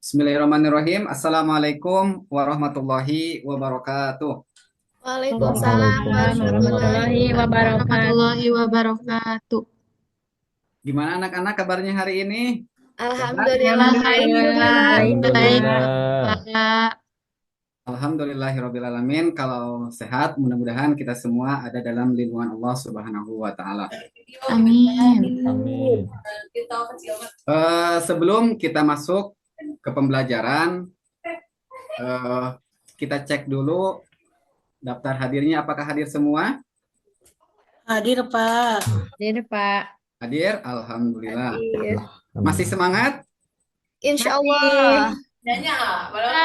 Bismillahirrahmanirrahim. Assalamualaikum warahmatullahi wabarakatuh. Waalaikumsalam Waalaikumsalam warahmatullahi warahmatullahi wabarakatuh. wabarakatuh. Gimana anak-anak kabarnya hari ini? Sehat? Alhamdulillah Alhamdulillah, baik baik, Kak. Kak. Alhamdulillahirrabbilalamin. Kalau sehat, mudah-mudahan kita semua ada dalam lindungan Allah Subhanahu wa Ta'ala. Amin. Amin. Sebelum kita masuk ke pembelajaran, eh, kita cek dulu daftar hadirnya. Apakah hadir semua? Hadir, Pak. Hadir, Pak. Hadir? Alhamdulillah. Hadir. Masih semangat? Insya Allah.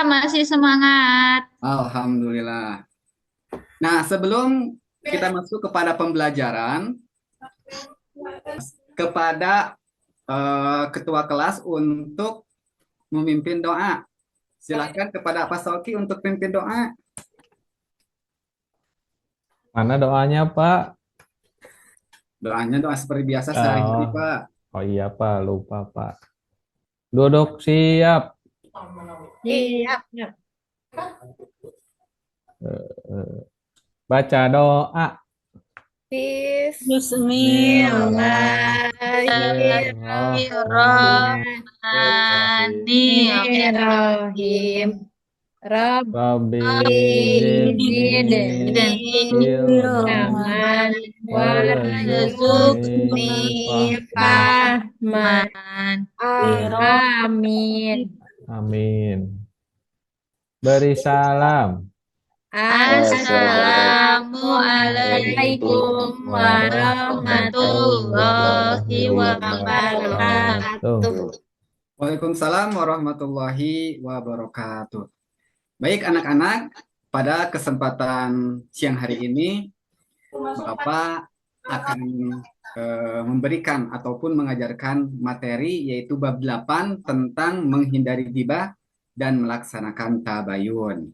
Masih semangat. Alhamdulillah. Nah, sebelum kita masuk kepada pembelajaran, kepada ketua kelas untuk memimpin doa. Silakan kepada Pak Soki untuk pimpin doa. Mana doanya, Pak? Doanya doa seperti biasa sehari-hari, Pak. Oh iya, Pak. Lupa, Pak. Duduk siap. Siap. Baca doa. Bismillahirrahmanirrahim. Rabbi Aman warzuqni fahman. Amin. Amin. Beri salam. Assalamualaikum warahmatullahi wabarakatuh. Waalaikumsalam warahmatullahi wabarakatuh. Baik anak-anak, pada kesempatan siang hari ini, Bapak akan memberikan ataupun mengajarkan materi yaitu bab 8 tentang menghindari ghibah dan melaksanakan tabayun.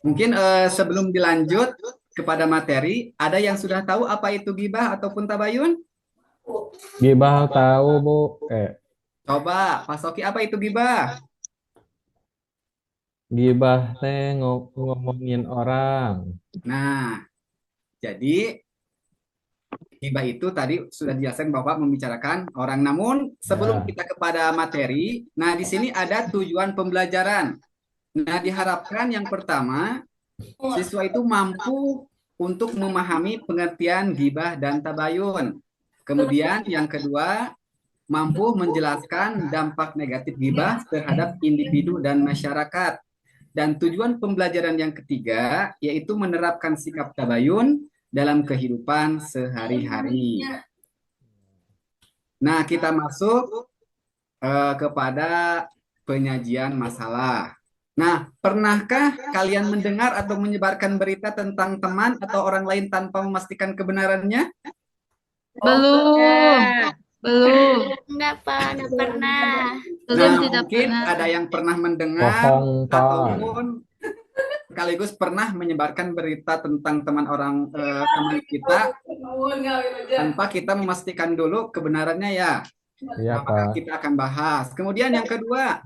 Mungkin sebelum dilanjut kepada materi, ada yang sudah tahu apa itu ghibah ataupun tabayun? Gibah tahu, Bu. Coba, Pak Soki, apa itu ghibah? Gibah teh ngomongin orang. Nah, jadi ghibah itu tadi sudah dijelaskan Bapak membicarakan orang. Namun sebelum Ya. kita kepada materi, nah di sini ada tujuan pembelajaran. Nah, diharapkan yang pertama, siswa itu mampu untuk memahami pengertian ghibah dan tabayun. Kemudian yang kedua, mampu menjelaskan dampak negatif ghibah terhadap individu dan masyarakat. Dan tujuan pembelajaran yang ketiga, yaitu menerapkan sikap tabayun dalam kehidupan sehari-hari. Nah, kita masuk kepada penyajian masalah. Nah, pernahkah kalian mendengar atau menyebarkan berita tentang teman atau orang lain tanpa memastikan kebenarannya? Belum. Enggak, Pak. Enggak pernah. Nah, mungkin ada yang pernah mendengar Bohong, Pak. ataupun sekaligus pernah menyebarkan berita tentang teman kita tanpa kita memastikan dulu kebenarannya ya. Iya, Maka Pak. kita akan bahas. Kemudian yang kedua,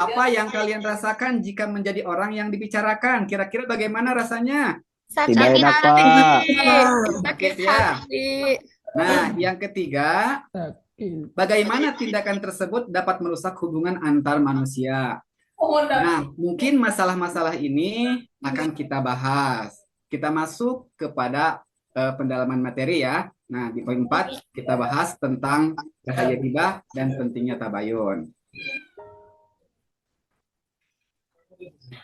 apa yang kalian rasakan jika menjadi orang yang dibicarakan? Kira-kira bagaimana rasanya? Tidak enak, Pak. Sakit ya. Nah, yang ketiga, bagaimana tindakan tersebut dapat merusak hubungan antar manusia? Nah, mungkin masalah-masalah ini akan kita bahas. Kita masuk kepada pendalaman materi ya. Nah, di poin 4 kita bahas tentang bahaya ghibah dan pentingnya tabayun.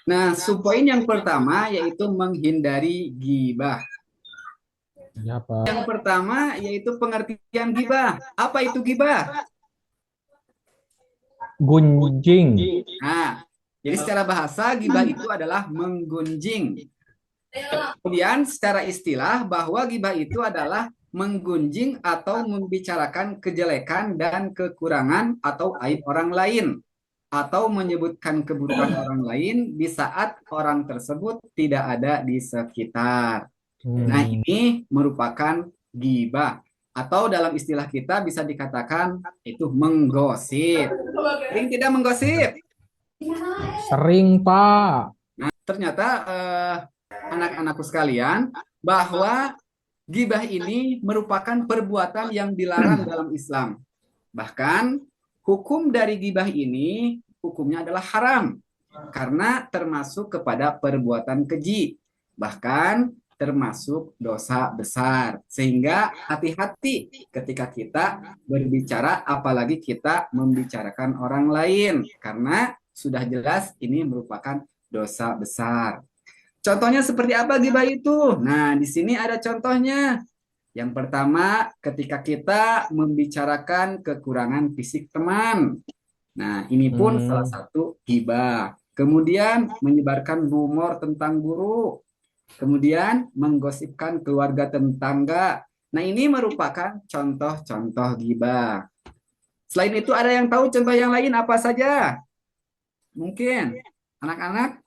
Nah, subpoin yang pertama yaitu menghindari ghibah. Ya, Pak. Yang pertama yaitu pengertian ghibah. Apa itu ghibah? Gunjing. Nah, jadi secara bahasa ghibah itu adalah menggunjing. Kemudian secara istilah bahwa ghibah itu adalah menggunjing atau membicarakan kejelekan dan kekurangan atau aib orang lain atau menyebutkan keburukan orang lain di saat orang tersebut tidak ada di sekitar. Nah, ini merupakan ghibah. atau dalam istilah kita bisa dikatakan itu menggosip. Sering tidak menggosip? Sering, Pak. Ternyata anak-anakku sekalian bahwa gibah ini merupakan perbuatan yang dilarang dalam Islam. Bahkan hukum dari gibah ini hukumnya adalah haram karena termasuk kepada perbuatan keji. Bahkan termasuk dosa besar. Sehingga hati-hati ketika kita berbicara, apalagi kita membicarakan orang lain. Karena sudah jelas ini merupakan dosa besar. Contohnya seperti apa gibah itu? Nah, di sini ada contohnya. Yang pertama, ketika kita membicarakan kekurangan fisik teman. Nah, ini pun salah satu gibah. Kemudian menyebarkan rumor tentang guru. Kemudian menggosipkan keluarga tetangga. Nah, ini merupakan contoh-contoh gibah. Selain itu ada yang tahu contoh yang lain apa saja? Mungkin anak-anak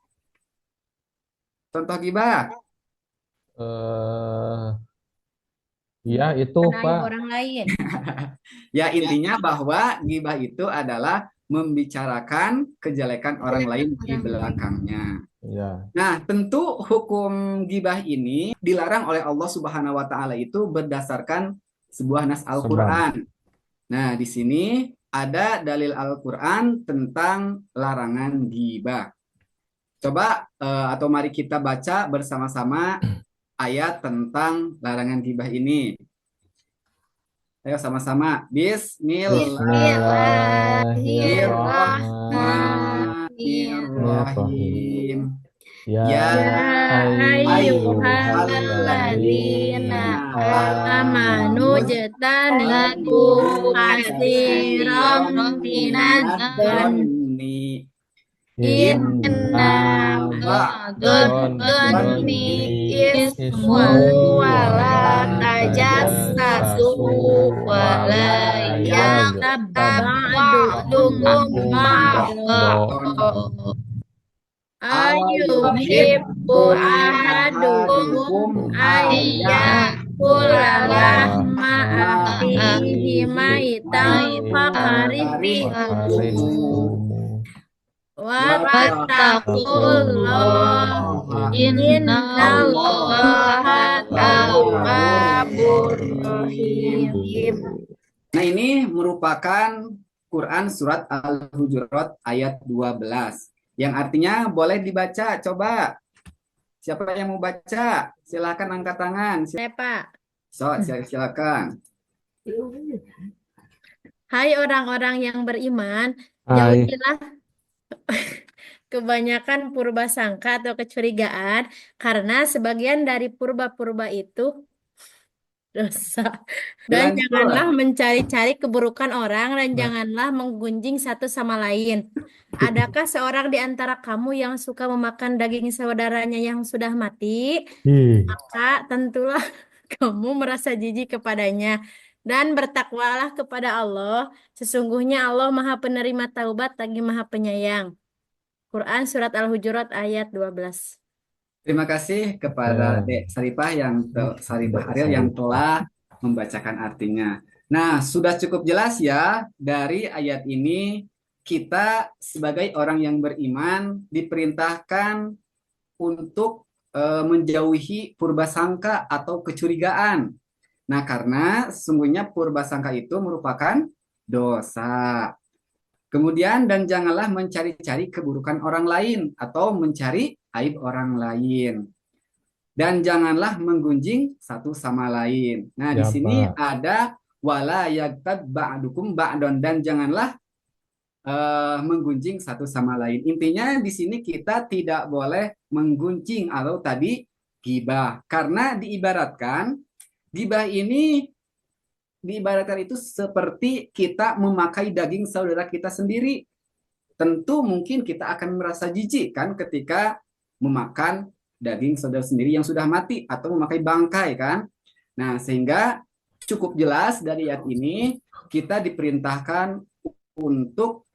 contoh gibah. Eh, ya itu, Pak. Orang lain. Ya, intinya bahwa gibah itu adalah membicarakan kejelekan orang lain di belakangnya. Ya. Nah, tentu hukum gibah ini dilarang oleh Allah Subhanahu wa taala itu berdasarkan sebuah nas Al-Qur'an. Nah, di sini ada dalil Al-Qur'an tentang larangan gibah. Coba atau mari kita baca bersama-sama ayat tentang larangan gibah ini. Ayo sama-sama. Bismillahirrahmanirrahim. Ya ayyuhalladzina amanu jtanibu katsiran minadz Dhanni inna ba'dadh-dhanni ismun wala tajassasu wala yaghtab ba'dukum ba'dha ayyuhibbu ahadukum ayyakula lahma akhihi maitan fakarihtumu wattaqullaha innallaha tawwabur rahim. Nah, ini merupakan Quran surat Al-Hujurat ayat 12. Yang artinya boleh dibaca, coba. Siapa yang mau baca? Silakan angkat tangan. Pak. Silakan. Hai orang-orang yang beriman, Hai. jauhilah kebanyakan purba sangka atau kecurigaan, karena sebagian dari purba-purba itu dosa. Dan janganlah mencari-cari keburukan orang, dan janganlah menggunjing satu sama lain. Adakah seorang di antara kamu yang suka memakan daging saudaranya yang sudah mati? Maka tentulah kamu merasa jijik kepadanya. Dan bertakwalah kepada Allah. Sesungguhnya Allah Maha Penerima Taubat lagi Maha Penyayang. Quran Surat Al-Hujurat ayat 12. Terima kasih kepada Dek Saripah Saripah Ariel yang telah membacakan artinya. Nah, sudah cukup jelas ya dari ayat ini kita sebagai orang yang beriman diperintahkan untuk menjauhi purbasangka atau kecurigaan. Nah, karena sesungguhnya purbasangka itu merupakan dosa. Kemudian dan janganlah mencari-cari keburukan orang lain atau mencari aib orang lain. Dan janganlah menggunjing satu sama lain. Nah, di sini ada wala yaghtab ba'dukum ba'don, dan janganlah menggunjing satu sama lain. Intinya di sini kita tidak boleh menggunjing atau tadi gibah, karena diibaratkan gibah ini diibaratkan itu seperti kita memakai daging saudara kita sendiri. Tentu mungkin kita akan merasa jijik kan ketika memakan daging saudara sendiri yang sudah mati atau memakai bangkai kan. Nah, sehingga cukup jelas dari ayat ini kita diperintahkan untuk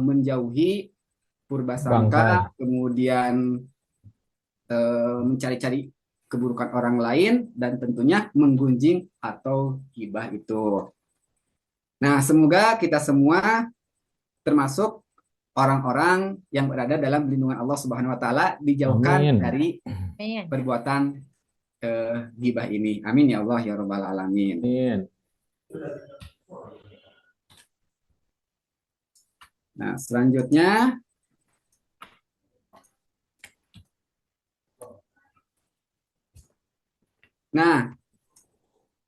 menjauhi purbasangka, kemudian mencari-cari keburukan orang lain dan tentunya menggunjing atau gibah itu. Nah, semoga kita semua termasuk orang-orang yang berada dalam lindungan Allah Subhanahu wa taala, dijauhkan Amin. dari Amin. perbuatan gibah ini. Amin ya Allah ya rabbal alamin. Amin. Nah, selanjutnya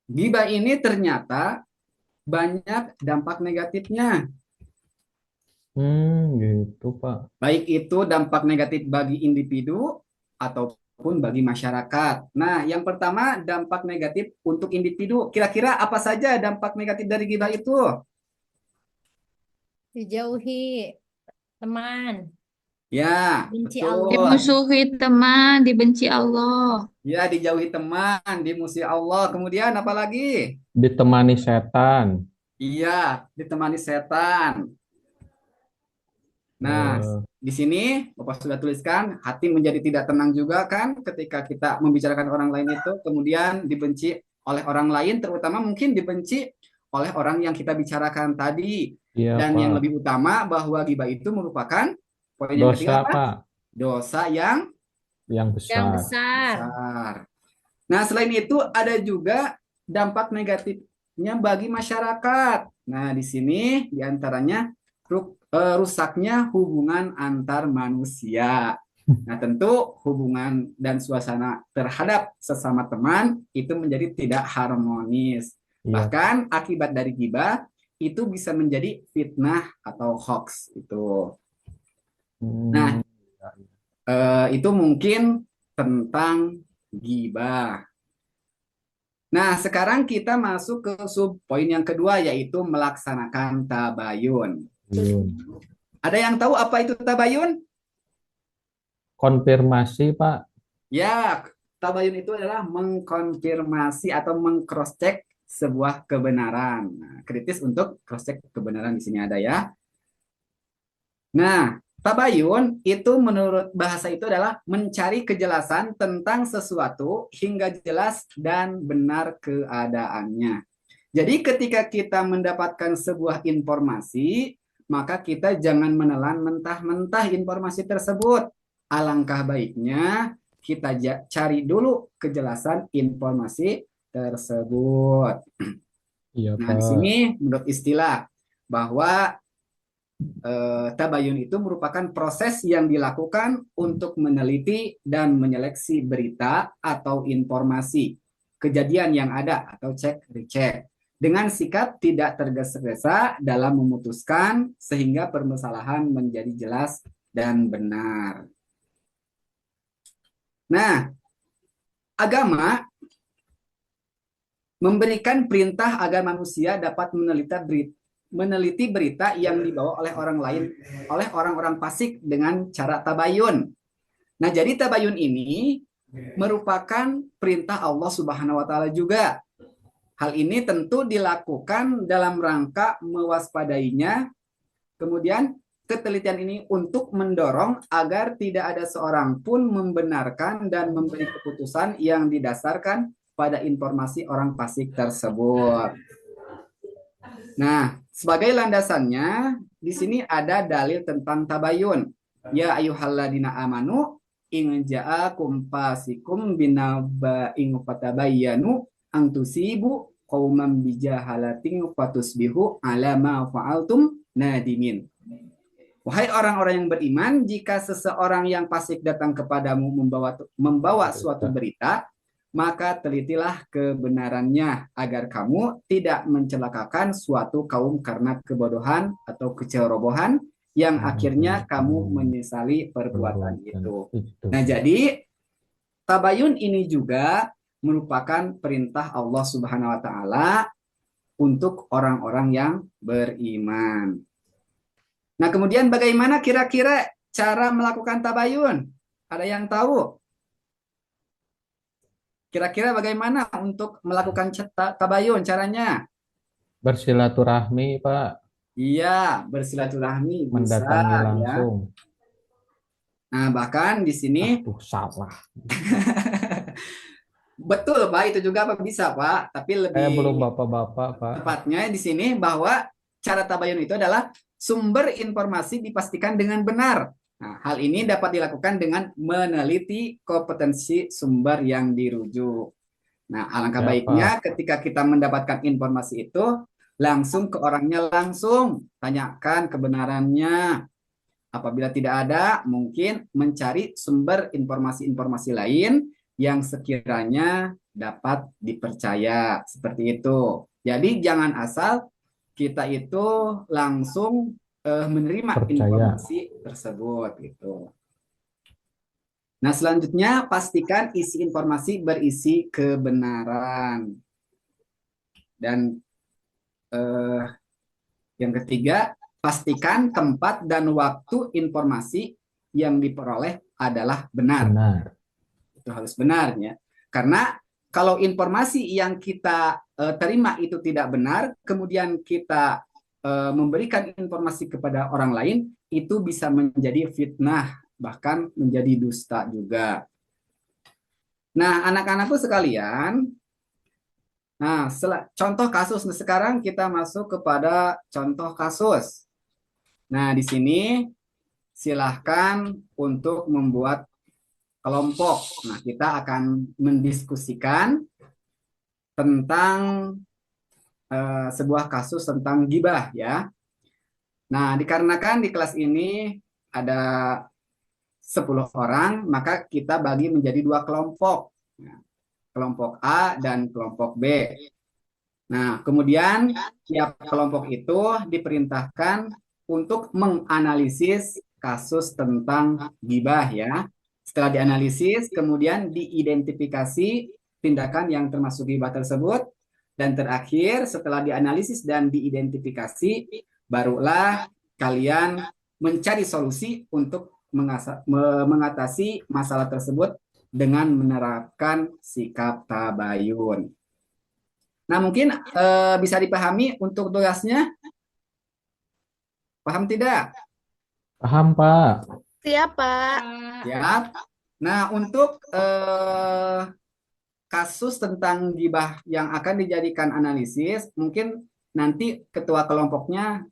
gibah ini ternyata banyak dampak negatifnya. Gitu, Pak. Baik itu dampak negatif bagi individu ataupun bagi masyarakat. Nah, yang pertama dampak negatif untuk individu. Kira-kira apa saja dampak negatif dari gibah itu? Dijauhi teman, Ya, benci betul. Allah. Dimusuhi teman, dibenci Allah. Ya, dijauhi teman, dimusuhi Allah. Kemudian apa lagi? Ditemani setan. Iya, ditemani setan. Nah, Eh, di sini Bapak sudah tuliskan, hati menjadi tidak tenang juga kan ketika kita membicarakan orang lain itu, kemudian dibenci oleh orang lain, terutama mungkin dibenci oleh orang yang kita bicarakan tadi. iya, Dan yang Pak. lebih utama bahwa ghibah itu merupakan poin yang ketiga Dosa, apa? Pak, Dosa yang yang Yang besar. besar. besar. Nah, selain itu ada juga dampak negatifnya bagi masyarakat. Nah, di sini diantaranya rusaknya hubungan antar manusia. Nah, tentu hubungan dan suasana terhadap sesama teman itu menjadi tidak harmonis. Iya. Bahkan akibat dari gibah itu bisa menjadi fitnah atau hoax itu. Nah, itu mungkin tentang gibah. Nah, sekarang kita masuk ke sub poin yang kedua, yaitu melaksanakan tabayun. Ada yang tahu apa itu tabayun? Konfirmasi, Pak. Ya, tabayun itu adalah mengkonfirmasi atau mengcross-check sebuah kebenaran. Nah, kritis untuk cross-check kebenaran di sini ada ya. Nah, tabayun itu menurut bahasa itu adalah mencari kejelasan tentang sesuatu hingga jelas dan benar keadaannya. Jadi ketika kita mendapatkan sebuah informasi, maka kita jangan menelan mentah-mentah informasi tersebut. Alangkah baiknya kita cari dulu kejelasan informasi tersebut. Iya, Nah, di Pak. sini menurut istilah bahwa tabayun itu merupakan proses yang dilakukan untuk meneliti dan menyeleksi berita atau informasi kejadian yang ada atau cek recheck dengan sikap tidak tergesa-gesa dalam memutuskan sehingga permasalahan menjadi jelas dan benar. Nah, agama memberikan perintah agar manusia dapat meneliti berita yang dibawa oleh orang lain, oleh orang-orang fasik dengan cara tabayun. Nah, jadi tabayun ini merupakan perintah Allah Subhanahu wa taala juga. Hal ini tentu dilakukan dalam rangka mewaspadainya. Kemudian ketelitian ini untuk mendorong agar tidak ada seorang pun membenarkan dan memberi keputusan yang didasarkan pada informasi orang fasik tersebut. Nah, sebagai landasannya di sini ada dalil tentang tabayun. Ya ayyuhalladzina amanu in ja'akum fasikum binaba'in fatabayyanu an tusibu qauman bijahalatin fatusbihu ala ma fa'altum nadimin. Wahai orang-orang yang beriman, jika seseorang yang fasik datang kepadamu membawa suatu berita, maka telitilah kebenarannya agar kamu tidak mencelakakan suatu kaum karena kebodohan atau kecerobohan yang akhirnya kamu menyesali perbuatan itu. Nah, jadi tabayun ini juga merupakan perintah Allah Subhanahu wa taala untuk orang-orang yang beriman. Nah, kemudian bagaimana kira-kira cara melakukan tabayun? Ada yang tahu? Kira-kira bagaimana untuk melakukan tabayun caranya? Bersilaturahmi, Pak. Iya, bersilaturahmi bisa Mendatangi ya. langsung. Nah, bahkan di sini Aduh, salah. Betul, Pak, itu juga Pak bisa, Pak. Tapi Saya belum lebih bapak-bapak, Pak. tepatnya di sini bahwa cara tabayun itu adalah sumber informasi dipastikan dengan benar. Nah, hal ini dapat dilakukan dengan meneliti kompetensi sumber yang dirujuk. Nah, alangkah Ya, baiknya Pak. ketika kita mendapatkan informasi itu, langsung ke orangnya langsung, tanyakan kebenarannya. Apabila tidak ada, mungkin mencari sumber informasi-informasi lain yang sekiranya dapat dipercaya. Seperti itu. Jadi jangan asal kita itu langsung menerima Percaya. informasi tersebut gitu. Nah, selanjutnya pastikan isi informasi berisi kebenaran. Dan yang ketiga, pastikan tempat dan waktu informasi yang diperoleh adalah benar. Benar. Itu harus benar ya. Karena kalau informasi yang kita terima itu tidak benar, kemudian kita memberikan informasi kepada orang lain, itu bisa menjadi fitnah, bahkan menjadi dusta juga. Nah, anak-anakku sekalian, nah, contoh kasus. Nah, sekarang kita masuk kepada contoh kasus. Nah, di sini silahkan untuk membuat kelompok. Nah, kita akan mendiskusikan tentang sebuah kasus tentang gibah ya. Nah, dikarenakan di kelas ini ada 10 orang, maka kita bagi menjadi dua kelompok. Nah, kelompok A dan kelompok B. Nah, kemudian tiap kelompok itu diperintahkan untuk menganalisis kasus tentang gibah ya. Setelah dianalisis, kemudian diidentifikasi tindakan yang termasuk gibah tersebut. Dan terakhir, setelah dianalisis dan diidentifikasi, barulah kalian mencari solusi untuk mengatasi masalah tersebut dengan menerapkan sikap tabayun. Nah, mungkin bisa dipahami untuk tugasnya. Paham tidak? Paham, Pak. Siap, Pak. Ya. Nah, untuk kasus tentang gibah yang akan dijadikan analisis, mungkin nanti ketua kelompoknya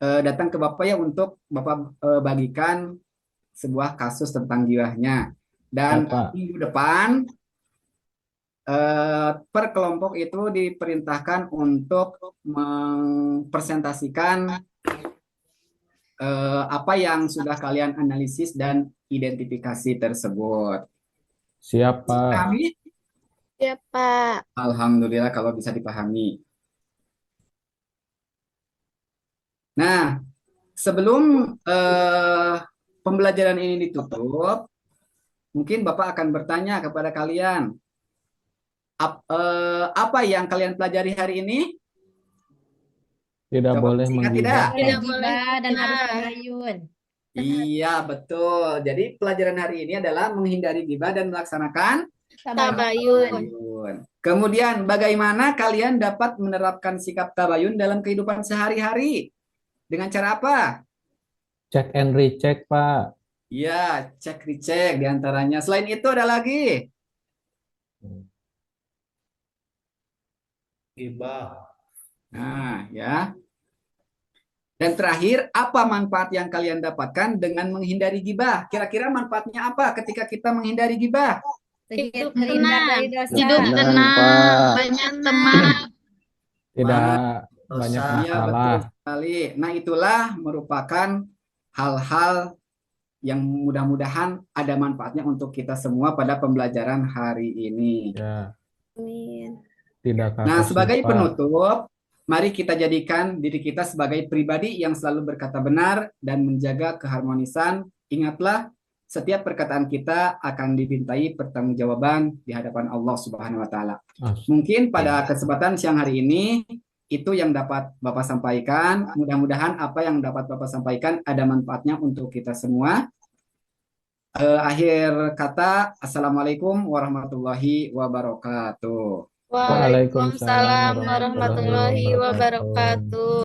datang ke Bapak ya untuk Bapak bagikan sebuah kasus tentang gibahnya. Dan Ya, Pak. minggu depan per kelompok itu diperintahkan untuk mempresentasikan apa yang sudah kalian analisis dan identifikasi tersebut. Siap, Pak. Kami, Siap, Pak. alhamdulillah kalau bisa dipahami. Nah, sebelum pembelajaran ini ditutup, mungkin Bapak akan bertanya kepada kalian, apa yang kalian pelajari hari ini? Tidak Coba boleh masih ingat menggibah. tidak? Tidak Gibah boleh dan harus gibah. tabayun. Iya, betul. Jadi pelajaran hari ini adalah menghindari gibah dan melaksanakan Tabayun. tabayun. Kemudian, bagaimana kalian dapat menerapkan sikap tabayun dalam kehidupan sehari-hari? Dengan cara apa? Cek and recheck, Pak. Ya, cek recek diantaranya. Selain itu ada lagi. Gibah. Nah, ya. Dan terakhir, apa manfaat yang kalian dapatkan dengan menghindari gibah? Kira-kira manfaatnya apa ketika kita menghindari gibah? Hidup Terhindar tenang. dari dosa. Hidup Tenang, tenang, Pak. banyak teman. Tidak banyak Dosa. Iya, masalah. betul sekali. Nah, itulah merupakan hal-hal yang mudah-mudahan ada manfaatnya untuk kita semua pada pembelajaran hari ini. Ya, Amin. tidak Nah, kaku sebagai sifat. penutup, mari kita jadikan diri kita sebagai pribadi yang selalu berkata benar dan menjaga keharmonisan. Ingatlah, setiap perkataan kita akan dibintai pertanggungjawaban di hadapan Allah Subhanahu wa taala. Mungkin pada kesempatan siang hari ini itu yang dapat Bapak sampaikan. Mudah-mudahan apa yang dapat Bapak sampaikan ada manfaatnya untuk kita semua. Akhir kata, Assalamualaikum warahmatullahi wabarakatuh. Waalaikumsalam Waalaikumsalam warahmatullahi wabarakatuh.